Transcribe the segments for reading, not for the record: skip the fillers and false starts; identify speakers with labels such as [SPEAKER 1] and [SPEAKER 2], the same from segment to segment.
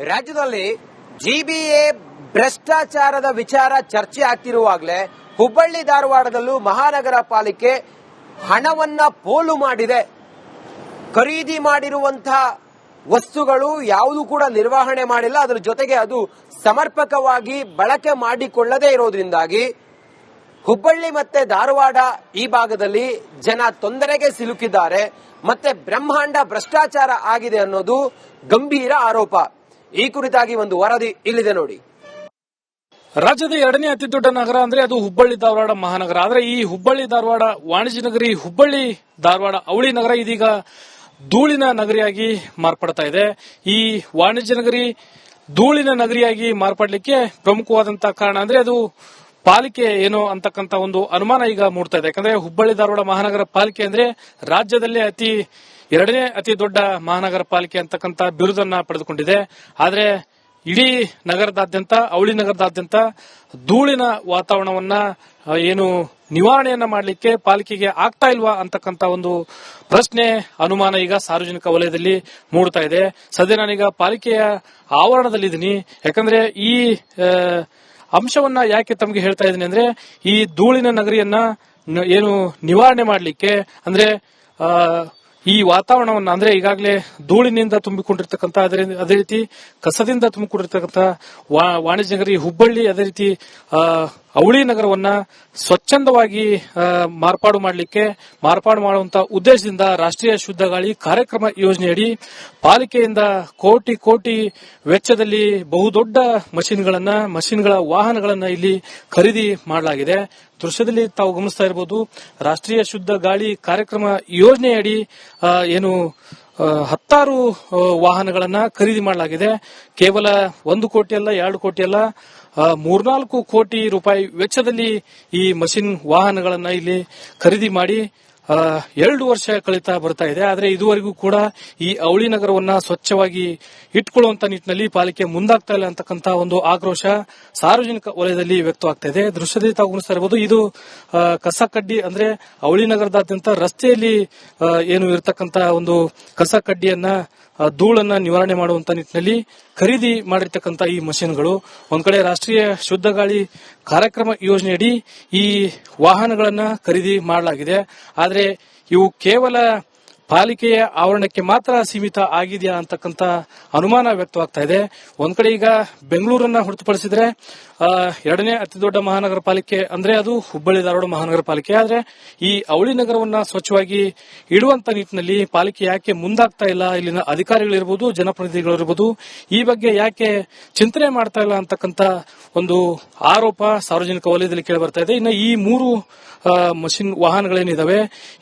[SPEAKER 1] ರಾಜ್ಯದಲ್ಲಿ ಜಿಬಿಎ ಭ್ರಷ್ಟಾಚಾರದ ವಿಚಾರ ಚರ್ಚೆ ಆಗ್ತಿರುವಾಗಲೇ ಹುಬ್ಬಳ್ಳಿ ಧಾರವಾಡದಲ್ಲೂ ಮಹಾನಗರ ಪಾಲಿಕೆ ಹಣವನ್ನ ಪೋಲು ಮಾಡಿದೆ. ಖರೀದಿ ಮಾಡಿರುವಂತಹ ವಸ್ತುಗಳು ಯಾವುದು ಕೂಡ ನಿರ್ವಹಣೆ ಮಾಡಿಲ್ಲ. ಅದರ ಜೊತೆಗೆ ಅದು ಸಮರ್ಪಕವಾಗಿ ಬಳಕೆ ಮಾಡಿಕೊಳ್ಳದೇ ಇರೋದ್ರಿಂದಾಗಿ ಹುಬ್ಬಳ್ಳಿ ಮತ್ತೆ ಧಾರವಾಡ ಈ ಭಾಗದಲ್ಲಿ ಜನ ತೊಂದರೆಗೆ ಸಿಲುಕಿದ್ದಾರೆ. ಮತ್ತೆ ಬ್ರಹ್ಮಾಂಡ ಭ್ರಷ್ಟಾಚಾರ ಆಗಿದೆ ಅನ್ನೋದು ಗಂಭೀರ ಆರೋಪ. ಈ ಕುರಿತಾಗಿ ಒಂದು ವರದಿ ಇಲ್ಲಿದೆ ನೋಡಿ.
[SPEAKER 2] ರಾಜ್ಯದ ಎರಡನೇ ಅತಿ ದೊಡ್ಡ ನಗರ ಅಂದ್ರೆ ಅದು ಹುಬ್ಬಳ್ಳಿ ಧಾರವಾಡ ಮಹಾನಗರ. ಆದ್ರೆ ಈ ಹುಬ್ಬಳ್ಳಿ ಧಾರವಾಡ ವಾಣಿಜ್ಯ ನಗರಿ ಹುಬ್ಬಳ್ಳಿ ಧಾರವಾಡ ಅವಳಿ ನಗರ ಇದೀಗ ಧೂಳಿನ ನಗರಿಯಾಗಿ ಮಾರ್ಪಡ್ತಾ ಇದೆ. ಈ ವಾಣಿಜ್ಯ ನಗರಿ ಧೂಳಿನ ನಗರಿಯಾಗಿ ಮಾರ್ಪಡ್ಲಿಕ್ಕೆ ಪ್ರಮುಖವಾದಂತಹ ಕಾರಣ ಅಂದ್ರೆ ಅದು ಪಾಲಿಕೆ ಏನೋ ಅಂತಕ್ಕಂತ ಒಂದು ಅನುಮಾನ ಈಗ ಮೂಡ್ತಾ ಇದೆ. ಯಾಕಂದ್ರೆ ಹುಬ್ಬಳ್ಳಿ ಧಾರವಾಡ ಮಹಾನಗರ ಪಾಲಿಕೆ ಅಂದ್ರೆ ರಾಜ್ಯದಲ್ಲೇ ಎರಡನೇ ಅತಿ ದೊಡ್ಡ ಮಹಾನಗರ ಪಾಲಿಕೆ ಅಂತಕ್ಕಂತ ಬಿರುದನ್ನ ಪಡೆದುಕೊಂಡಿದೆ. ಆದ್ರೆ ಇಡೀ ನಗರದಾದ್ಯಂತ ಅವಳಿ ನಗರದಾದ್ಯಂತ ಧೂಳಿನ ವಾತಾವರಣವನ್ನ ಏನು ನಿವಾರಣೆಯನ್ನ ಮಾಡಲಿಕ್ಕೆ ಪಾಲಿಕೆಗೆ ಆಗ್ತಾ ಇಲ್ವಾ ಅಂತಕ್ಕಂತ ಒಂದು ಪ್ರಶ್ನೆ ಅನುಮಾನ ಈಗ ಸಾರ್ವಜನಿಕ ವಲಯದಲ್ಲಿ ಮೂಡ್ತಾ ಇದೆ. ಸದ್ಯ ನಾನೀಗ ಪಾಲಿಕೆಯ ಆವರಣದಲ್ಲಿದ್ದೀನಿ. ಯಾಕಂದ್ರೆ ಈ ಅಂಶವನ್ನ ಯಾಕೆ ತಮಗೆ ಹೇಳ್ತಾ ಇದ್ದೀನಿ ಅಂದ್ರೆ ಈ ಧೂಳಿನ ನಗರಿಯನ್ನ ಏನು ನಿವಾರಣೆ ಮಾಡಲಿಕ್ಕೆ ಅಂದ್ರೆ ಈ ವಾತಾವರಣವನ್ನ ಅಂದ್ರೆ ಈಗಾಗಲೇ ಧೂಳಿನಿಂದ ತುಂಬಿಕೊಂಡಿರ್ತಕ್ಕಂಥ ಅದೇ ರೀತಿ ಕಸದಿಂದ ತುಂಬಿಕೊಂಡಿರ್ತಕ್ಕಂಥ ವಾಣಿಜ್ಯ ನಗರಿ ಹುಬ್ಬಳ್ಳಿ ಅದೇ ರೀತಿ ಅವಳಿ ನಗರವನ್ನ ಸ್ವಚ್ಛಂದವಾಗಿ ಮಾರ್ಪಾಡು ಮಾಡುವಂತಹ ಉದ್ದೇಶದಿಂದ ರಾಷ್ಟ್ರೀಯ ಶುದ್ಧ ಗಾಳಿ ಕಾರ್ಯಕ್ರಮ ಯೋಜನೆಯಡಿ ಪಾಲಿಕೆಯಿಂದ ಕೋಟಿ ವೆಚ್ಚದಲ್ಲಿ ಬಹುದೊಡ್ಡ ಮಷಿನ್ಗಳ ವಾಹನಗಳನ್ನ ಇಲ್ಲಿ ಖರೀದಿ ಮಾಡಲಾಗಿದೆ. ದೃಶ್ಯದಲ್ಲಿ ತಾವು ಗಮನಿಸ್ತಾ ಇರಬಹುದು. ರಾಷ್ಟ್ರೀಯ ಶುದ್ಧ ಗಾಳಿ ಕಾರ್ಯಕ್ರಮ ಯೋಜನೆಯಡಿ ಏನು 10 ವಾಹನಗಳನ್ನ ಖರೀದಿ ಮಾಡಲಾಗಿದೆ. ಕೇವಲ 1 ಕೋಟಿ ಅಲ್ಲ, 2 ಕೋಟಿ ಅಲ್ಲ, 3-4 ಕೋಟಿ ರೂಪಾಯಿ ವೆಚ್ಚದಲ್ಲಿ ಈ ಮಷಿನ್ ವಾಹನಗಳನ್ನ ಇಲ್ಲಿ ಖರೀದಿ ಮಾಡಿ 2 ವರ್ಷ ಕಳೀತಾ ಬರ್ತಾ ಇದೆ. ಆದ್ರೆ ಇದುವರೆಗೂ ಕೂಡ ಈ ಅವಳಿ ನಗರವನ್ನ ಸ್ವಚ್ಛವಾಗಿ ಇಟ್ಕೊಳ್ಳುವಂತ ನಿಟ್ಟಿನಲ್ಲಿ ಪಾಲಿಕೆ ಮುಂದಾಗ್ತಾ ಇಲ್ಲ ಅಂತಕ್ಕಂತ ಒಂದು ಆಕ್ರೋಶ ಸಾರ್ವಜನಿಕ ವಲಯದಲ್ಲಿ ವ್ಯಕ್ತವಾಗ್ತಾ ಇದೆ. ದೃಶ್ಯದಲ್ಲಿ ತಾವು ಗಮನಿಸ್ತಾ ಇರಬಹುದು. ಇದು ಕಸ ಕಡ್ಡಿ ಅಂದ್ರೆ ಅವಳಿ ನಗರದಾದ್ಯಂತ ರಸ್ತೆಯಲ್ಲಿ ಏನು ಇರತಕ್ಕಂತ ಒಂದು ಕಸ ಕಡ್ಡಿಯನ್ನ ಧೂಳನ್ನ ನಿವಾರಣೆ ಮಾಡುವಂತ ನಿಟ್ಟಿನಲ್ಲಿ ಖರೀದಿ ಮಾಡಿರ್ತಕ್ಕಂಥ ಈ ಮಷಿನ್ಗಳು ಒಂದ್ ಕಡೆ ರಾಷ್ಟ್ರೀಯ ಶುದ್ಧ ಗಾಳಿ ಕಾರ್ಯಕ್ರಮ ಯೋಜನೆಯಡಿ ಈ ವಾಹನಗಳನ್ನ ಖರೀದಿ ಮಾಡಲಾಗಿದೆ. ಆದ್ರೆ ಇವು ಕೇವಲ ಪಾಲಿಕೆಯ ಆವರಣಕ್ಕೆ ಮಾತ್ರ ಸೀಮಿತ ಆಗಿದೆಯಾ ಅಂತಕ್ಕಂಥ ಅನುಮಾನ ವ್ಯಕ್ತವಾಗ್ತಾ ಇದೆ. ಒಂದ್ ಕಡೆ ಈಗ ಬೆಂಗಳೂರನ್ನ ಹೊರತುಪಡಿಸಿದ್ರೆ ಎರಡನೇ ಅತಿ ದೊಡ್ಡ ಮಹಾನಗರ ಪಾಲಿಕೆ ಅಂದ್ರೆ ಅದು ಹುಬ್ಬಳ್ಳಿ ಧಾರವಾಡ ಮಹಾನಗರ ಪಾಲಿಕೆ. ಆದ್ರೆ ಈ ಅವಳಿ ನಗರವನ್ನ ಸ್ವಚ್ಛವಾಗಿ ಇಡುವಂತ ನಿಟ್ಟಿನಲ್ಲಿ ಪಾಲಿಕೆ ಯಾಕೆ ಮುಂದಾಗ್ತಾ ಇಲ್ಲ, ಇಲ್ಲಿನ ಅಧಿಕಾರಿಗಳಿರ್ಬೋದು, ಜನಪ್ರತಿನಿಧಿಗಳಿರ್ಬೋದು ಈ ಬಗ್ಗೆ ಯಾಕೆ ಚಿಂತನೆ ಮಾಡ್ತಾ ಇಲ್ಲ ಅಂತಕ್ಕಂಥ ಒಂದು ಆರೋಪ ಸಾರ್ವಜನಿಕ ವಲಯದಲ್ಲಿ ಕೇಳಿ ಬರ್ತಾ ಇದೆ. ಇನ್ನು ಈ 3 ಮಷಿನ್ ವಾಹನಗಳೇನಿದಾವೆ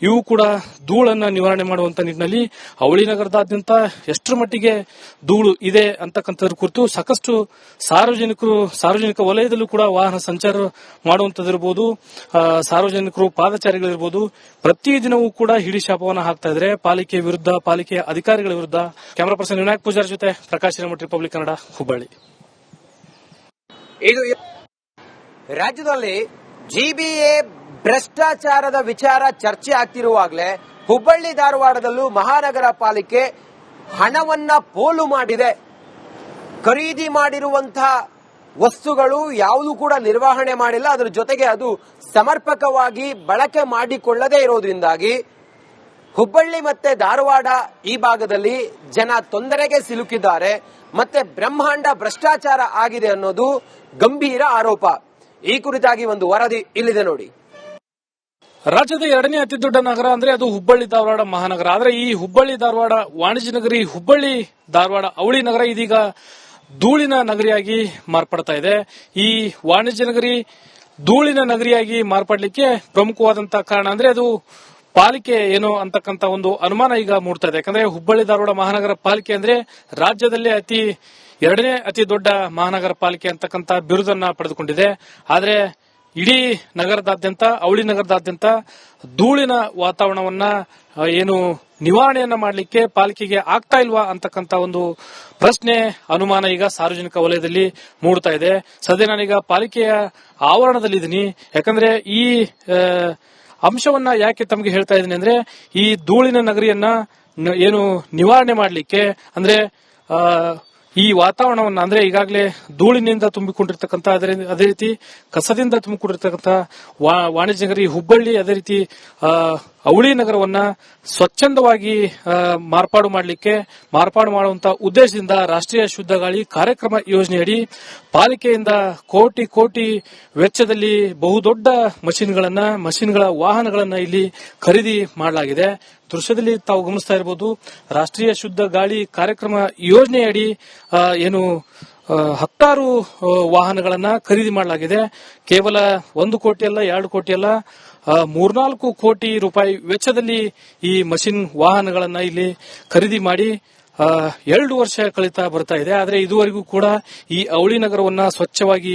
[SPEAKER 2] ಇವು ಕೂಡ ಧೂಳನ್ನ ನಿವಾರಣೆ ಮಾಡುವಂತ ನಿಟ್ಟಿನಲ್ಲಿ ಅವಳಿ ನಗರದಾದ್ಯಂತ ಎಷ್ಟರ ಮಟ್ಟಿಗೆ ಧೂಳು ಇದೆ ಅಂತಕ್ಕಂಥದ್ರ ಕುರಿತು ಸಾಕಷ್ಟು ಸಾರ್ವಜನಿಕ ವಲಯದಲ್ಲೂ ಕೂಡ ವಾಹನ ಸಂಚಾರ ಮಾಡುವಂತದಿರಬಹುದು, ಸಾರ್ವಜನಿಕರು ಪಾದಚಾರಿಗಳಿರ್ಬೋದು ಪ್ರತಿದಿನವೂ ಕೂಡ ಹಿಡಿ ಶಾಪವನ್ನು ಹಾಕ್ತಾ ಇದ್ದಾರೆ ಪಾಲಿಕೆ ವಿರುದ್ಧ, ಪಾಲಿಕೆಯ ಅಧಿಕಾರಿಗಳ ವಿರುದ್ಧ. ಕ್ಯಾಮರಾ ಪರ್ಸನ್ ವಿನಾಯಕ್ ಪೂಜಾರಿ ಜೊತೆ ಪ್ರಕಾಶ್ ಹಿರೇಮಠ, ರಿಪಬ್ಲಿಕ್ ಕನ್ನಡ, ಹುಬ್ಬಳ್ಳಿ.
[SPEAKER 1] ಇದು ರಾಜ್ಯದಲ್ಲಿ ಜಿಬಿಎ ಭ್ರಷ್ಟಾಚಾರದ ವಿಚಾರ ಚರ್ಚೆ ಆಗ್ತಿರುವಾಗಲೇ ಹುಬ್ಬಳ್ಳಿ ಧಾರವಾಡದಲ್ಲೂ ಮಹಾನಗರ ಪಾಲಿಕೆ ಹಣವನ್ನ ಪೋಲು ಮಾಡಿದೆ. ಖರೀದಿ ಮಾಡಿರುವಂತಹ ವಸ್ತುಗಳು ಯಾವುದು ಕೂಡ ನಿರ್ವಹಣೆ ಮಾಡಿಲ್ಲ. ಅದರ ಜೊತೆಗೆ ಅದು ಸಮರ್ಪಕವಾಗಿ ಬಳಕೆ ಮಾಡಿಕೊಳ್ಳದೇ ಇರೋದ್ರಿಂದಾಗಿ ಹುಬ್ಬಳ್ಳಿ ಮತ್ತೆ ಧಾರವಾಡ ಈ ಭಾಗದಲ್ಲಿ ಜನ ತೊಂದರೆಗೆ ಸಿಲುಕಿದ್ದಾರೆ. ಮತ್ತೆ ಬ್ರಹ್ಮಾಂಡ ಭ್ರಷ್ಟಾಚಾರ ಆಗಿದೆ ಅನ್ನೋದು ಗಂಭೀರ ಆರೋಪ. ಈ ಕುರಿತಾಗಿ ಒಂದು ವರದಿ ಇಲ್ಲಿದೆ ನೋಡಿ.
[SPEAKER 2] ರಾಜ್ಯದ ಎರಡನೇ ಅತಿ ದೊಡ್ಡ ನಗರ ಅಂದ್ರೆ ಅದು ಹುಬ್ಬಳ್ಳಿ ಧಾರವಾಡ ಮಹಾನಗರ. ಆದ್ರೆ ಈ ಹುಬ್ಬಳ್ಳಿ ಧಾರವಾಡ ವಾಣಿಜ್ಯ ನಗರಿ ಹುಬ್ಬಳ್ಳಿ ಧಾರವಾಡ ಅವಳಿ ನಗರ ಇದೀಗ ಧೂಳಿನ ನಗರಿಯಾಗಿ ಮಾರ್ಪಡ್ತಾ ಇದೆ. ಈ ವಾಣಿಜ್ಯ ನಗರಿ ಧೂಳಿನ ನಗರಿಯಾಗಿ ಮಾರ್ಪಡ್ಲಿಕ್ಕೆ ಪ್ರಮುಖವಾದಂತಹ ಕಾರಣ ಅಂದ್ರೆ ಅದು ಪಾಲಿಕೆ ಏನೋ ಅಂತಕ್ಕಂತ ಒಂದು ಅನುಮಾನ ಈಗ ಮೂಡ್ತಾ ಇದೆ. ಯಾಕಂದ್ರೆ ಹುಬ್ಬಳ್ಳಿ ಧಾರವಾಡ ಮಹಾನಗರ ಪಾಲಿಕೆ ಅಂದ್ರೆ ರಾಜ್ಯದಲ್ಲೇ ಎರಡನೇ ಅತಿ ದೊಡ್ಡ ಮಹಾನಗರ ಪಾಲಿಕೆ ಅಂತಕ್ಕಂತ ಬಿರುದನ್ನ ಪಡೆದುಕೊಂಡಿದೆ. ಆದ್ರೆ ಇಡೀ ನಗರದಾದ್ಯಂತ ಅವಳಿ ನಗರದಾದ್ಯಂತ ಧೂಳಿನ ವಾತಾವರಣವನ್ನ ಏನು ನಿವಾರಣೆಯನ್ನ ಮಾಡಲಿಕ್ಕೆ ಪಾಲಿಕೆಗೆ ಆಗ್ತಾ ಇಲ್ವಾ ಅಂತಕ್ಕಂತ ಒಂದು ಪ್ರಶ್ನೆ ಅನುಮಾನ ಈಗ ಸಾರ್ವಜನಿಕ ವಲಯದಲ್ಲಿ ಮೂಡ್ತಾ ಇದೆ. ಸದ್ಯ ನಾನೀಗ ಪಾಲಿಕೆಯ ಆವರಣದಲ್ಲಿದ್ದೀನಿ. ಯಾಕಂದ್ರೆ ಈ ಅಂಶವನ್ನ ಯಾಕೆ ತಮಗೆ ಹೇಳ್ತಾ ಇದ್ದೀನಿ ಅಂದ್ರೆ ಈ ಧೂಳಿನ ನಗರಿಯನ್ನ ಏನು ನಿವಾರಣೆ ಮಾಡಲಿಕ್ಕೆ ಅಂದ್ರೆ ಈ ವಾತಾವರಣವನ್ನ ಅಂದ್ರೆ ಈಗಾಗಲೇ ಧೂಳಿನಿಂದ ತುಂಬಿಕೊಂಡಿರ್ತಕ್ಕಂಥ ಅದೇ ರೀತಿ ಕಸದಿಂದ ತುಂಬಿಕೊಂಡಿರ್ತಕ್ಕಂಥ ವಾಣಿಜ್ಯ ನಗರಿ ಹುಬ್ಬಳ್ಳಿ, ಅದೇ ರೀತಿ ಅವಳಿ ನಗರವನ್ನ ಸ್ವಚ್ಛಂದವಾಗಿ ಮಾರ್ಪಾಡು ಮಾಡುವಂತ ಉದ್ದೇಶದಿಂದ ರಾಷ್ಟ್ರೀಯ ಶುದ್ಧ ಗಾಳಿ ಕಾರ್ಯಕ್ರಮ ಯೋಜನೆಯಡಿ ಪಾಲಿಕೆಯಿಂದ ಕೋಟಿ ವೆಚ್ಚದಲ್ಲಿ ಬಹುದೊಡ್ಡ ಮಷಿನ್ಗಳ ವಾಹನಗಳನ್ನ ಇಲ್ಲಿ ಖರೀದಿ ಮಾಡಲಾಗಿದೆ. ದೃಶ್ಯದಲ್ಲಿ ತಾವು ಗಮನಿಸ್ತಾ ಇರಬಹುದು, ರಾಷ್ಟ್ರೀಯ ಶುದ್ಧ ಗಾಳಿ ಕಾರ್ಯಕ್ರಮ ಯೋಜನೆಯಡಿ ಏನು 10 ವಾಹನಗಳನ್ನ ಖರೀದಿ ಮಾಡಲಾಗಿದೆ. ಕೇವಲ 1 ಕೋಟಿ ಅಲ್ಲ, 2 ಕೋಟಿ ಅಲ್ಲ, 3-4 ಕೋಟಿ ರೂಪಾಯಿ ವೆಚ್ಚದಲ್ಲಿ ಈ ಮಷಿನ್ ವಾಹನಗಳನ್ನ ಇಲ್ಲಿ ಖರೀದಿ ಮಾಡಿ 2 ವರ್ಷ ಕಳೀತಾ ಬರ್ತಾ ಇದೆ. ಆದರೆ ಇದುವರೆಗೂ ಕೂಡ ಈ ಅವಳಿ ನಗರವನ್ನ ಸ್ವಚ್ಛವಾಗಿ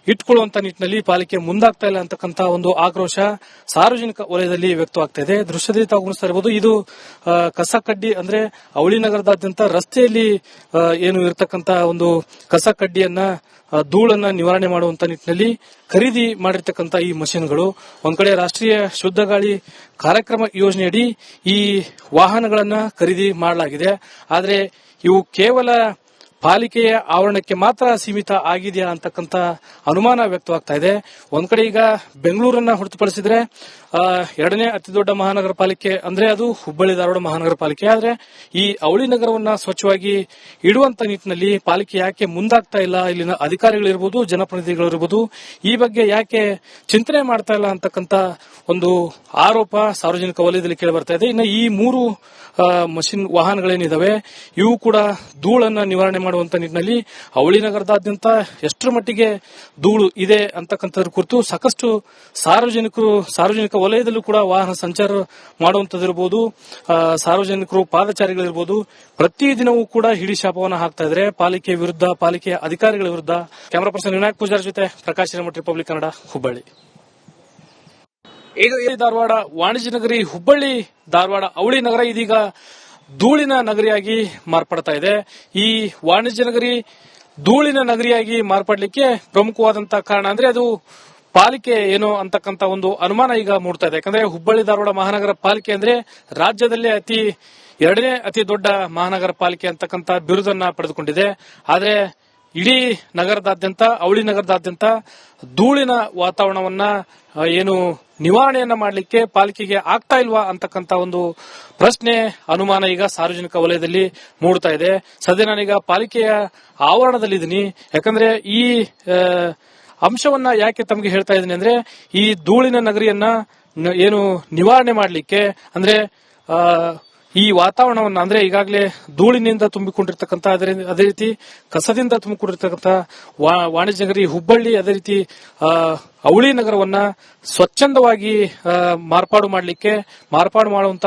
[SPEAKER 2] ಇಟ್ಕೊಳ್ಳುವಂತ ನಿಟ್ಟಿನಲ್ಲಿ ಪಾಲಿಕೆ ಮುಂದಾಗ್ತಾ ಇಲ್ಲ ಅಂತಕ್ಕಂಥ ಒಂದು ಆಕ್ರೋಶ ಸಾರ್ವಜನಿಕ ವಲಯದಲ್ಲಿ ವ್ಯಕ್ತವಾಗ್ತಾ ಇದೆ. ದೃಶ್ಯದಲ್ಲಿ ತಾವು ಗಮನಿಸ್ತಾ ಇರಬಹುದು, ಇದು ಕಸ ಕಡ್ಡಿ ಅಂದ್ರೆ ಅವಳಿ ನಗರದಾದ್ಯಂತ ರಸ್ತೆಯಲ್ಲಿ ಏನು ಇರತಕ್ಕಂತ ಒಂದು ಕಸ ಕಡ್ಡಿಯನ್ನ ಧೂಳನ್ನ ನಿವಾರಣೆ ಮಾಡುವಂತ ನಿಟ್ಟಿನಲ್ಲಿ ಖರೀದಿ ಮಾಡಿರ್ತಕ್ಕಂಥ ಈ ಮಷಿನ್ಗಳು. ಒಂದ್ ಕಡೆ ರಾಷ್ಟ್ರೀಯ ಶುದ್ಧ ಗಾಳಿ ಕಾರ್ಯಕ್ರಮ ಯೋಜನೆಯಡಿ ಈ ವಾಹನಗಳನ್ನ ಖರೀದಿ ಮಾಡಲಾಗಿದೆ. ಆದರೆ ಇವು ಕೇವಲ ಪಾಲಿಕೆಯ ಆವರಣಕ್ಕೆ ಮಾತ್ರ ಸೀಮಿತ ಆಗಿದೆಯಾ ಅಂತಕ್ಕಂಥ ಅನುಮಾನ ವ್ಯಕ್ತವಾಗ್ತಾ ಇದೆ. ಒಂದ್ ಕಡೆ ಈಗ ಬೆಂಗಳೂರನ್ನ ಹೊರತುಪಡಿಸಿದ್ರೆ 2ನೇ ಅತಿ ದೊಡ್ಡ ಮಹಾನಗರ ಪಾಲಿಕೆ ಅಂದ್ರೆ ಅದು ಹುಬ್ಬಳ್ಳಿ ಧಾರವಾಡ ಮಹಾನಗರ ಪಾಲಿಕೆ. ಆದ್ರೆ ಈ ಅವಳಿ ನಗರವನ್ನ ಸ್ವಚ್ಛವಾಗಿ ಇಡುವಂತ ನಿಟ್ಟಿನಲ್ಲಿ ಪಾಲಿಕೆ ಯಾಕೆ ಮುಂದಾಗ್ತಾ ಇಲ್ಲ, ಇಲ್ಲಿನ ಅಧಿಕಾರಿಗಳಿರ್ಬೋದು, ಜನಪ್ರತಿನಿಧಿಗಳಿರ್ಬೋದು ಈ ಬಗ್ಗೆ ಯಾಕೆ ಚಿಂತನೆ ಮಾಡ್ತಾ ಇಲ್ಲ ಅಂತಕ್ಕಂಥ ಒಂದು ಆರೋಪ ಸಾರ್ವಜನಿಕ ವಲಯದಲ್ಲಿ ಕೇಳಿ ಬರ್ತಾ ಇದೆ. ಇನ್ನು ಈ 3 ಮಷಿನ್ ವಾಹನಗಳೇನಿದಾವೆ ಇವು ಕೂಡ ಧೂಳನ್ನ ನಿವಾರಣೆ ಮಾಡುವಂತ ನಿಟ್ಟಿನಲ್ಲಿ ಅವಳಿ ನಗರದಾದ್ಯಂತ ಎಷ್ಟರ ಮಟ್ಟಿಗೆ ಧೂಳು ಇದೆ ಅಂತಕ್ಕಂಥದ್ರ ಕುರಿತು ಸಾಕಷ್ಟು ಸಾರ್ವಜನಿಕ ವಲಯದಲ್ಲೂ ಕೂಡ ವಾಹನ ಸಂಚಾರ ಮಾಡುವಂತದಿರಬಹುದು, ಸಾರ್ವಜನಿಕರು ಪಾದಚಾರಿಗಳಿರ್ಬೋದು ಪ್ರತಿದಿನವೂ ಕೂಡ ಹಿಡಿ ಶಾಪವನ್ನು ಹಾಕ್ತಾ ಇದ್ದಾರೆ ಪಾಲಿಕೆ ವಿರುದ್ಧ, ಪಾಲಿಕೆಯ ಅಧಿಕಾರಿಗಳ ವಿರುದ್ಧ. ಕ್ಯಾಮರಾ ಪರ್ಸನ್ ವಿನಾಯಕ್ ಪೂಜಾರ್ ಜೊತೆ ಪ್ರಕಾಶ್ ಹಿರೇಮಠ, ರಿಪಬ್ಲಿಕ್ ಕನ್ನಡ, ಹುಬ್ಬಳ್ಳಿ. ಇದು ಧಾರವಾಡ ವಾಣಿಜ್ಯ ನಗರಿ ಹುಬ್ಬಳ್ಳಿ ಧಾರವಾಡ ಅವಳಿ ನಗರ ಇದೀಗ ಧೂಳಿನ ನಗರಿಯಾಗಿ ಮಾರ್ಪಡ್ತಾ ಇದೆ. ಈ ವಾಣಿಜ್ಯ ನಗರಿ ಧೂಳಿನ ನಗರಿಯಾಗಿ ಮಾರ್ಪಡಲಿಕ್ಕೆ ಪ್ರಮುಖವಾದಂತಹ ಕಾರಣ ಅಂದ್ರೆ ಅದು ಪಾಲಿಕೆ ಏನೋ ಅಂತಕ್ಕಂಥ ಒಂದು ಅನುಮಾನ ಈಗ ಮೂಡ್ತಾ ಇದೆ. ಯಾಕಂದ್ರೆ ಹುಬ್ಬಳ್ಳಿ ಧಾರವಾಡ ಮಹಾನಗರ ಪಾಲಿಕೆ ಅಂದ್ರೆ ರಾಜ್ಯದಲ್ಲೇ 2ನೇ ಅತಿ ದೊಡ್ಡ ಮಹಾನಗರ ಪಾಲಿಕೆ ಅಂತಕ್ಕಂಥ ಬಿರುದನ್ನ ಪಡೆದುಕೊಂಡಿದೆ. ಆದ್ರೆ ಇಡೀ ನಗರದಾದ್ಯಂತ, ಅವಳಿ ನಗರದಾದ್ಯಂತ ಧೂಳಿನ ವಾತಾವರಣವನ್ನ ಏನು ನಿವಾರಣೆಯನ್ನ ಮಾಡಲಿಕ್ಕೆ ಪಾಲಿಕೆಗೆ ಆಗ್ತಾ ಇಲ್ವಾ ಅಂತಕ್ಕಂಥ ಒಂದು ಪ್ರಶ್ನೆ, ಅನುಮಾನ ಈಗ ಸಾರ್ವಜನಿಕ ವಲಯದಲ್ಲಿ ಮೂಡ್ತಾ ಇದೆ. ಸದ್ಯ ನಾನೀಗ ಪಾಲಿಕೆಯ ಆವರಣದಲ್ಲಿದ್ದೀನಿ. ಯಾಕಂದ್ರೆ ಈ ಅಂಶವನ್ನ ಯಾಕೆ ತಮಗೆ ಹೇಳ್ತಾ ಇದ್ದೀನಿ ಅಂದ್ರೆ ಈ ಧೂಳಿನ ನಗರಿಯನ್ನ ಏನು ನಿವಾರಣೆ ಮಾಡಲಿಕ್ಕೆ ಅಂದ್ರೆ ಈ ವಾತಾವರಣವನ್ನ ಅಂದ್ರೆ ಈಗಾಗಲೇ ಧೂಳಿನಿಂದ ತುಂಬಿಕೊಂಡಿರ್ತಕ್ಕಂಥ ಅದೇ ರೀತಿ ಕಸದಿಂದ ತುಂಬಿಕೊಂಡಿರ್ತಕ್ಕಂಥ ವಾಣಿಜ್ಯ ನಗರಿ ಹುಬ್ಬಳ್ಳಿ, ಅದೇ ರೀತಿ ಅವಳಿ ನಗರವನ್ನ ಸ್ವಚ್ಛಂದವಾಗಿ ಮಾರ್ಪಾಡು ಮಾಡುವಂತ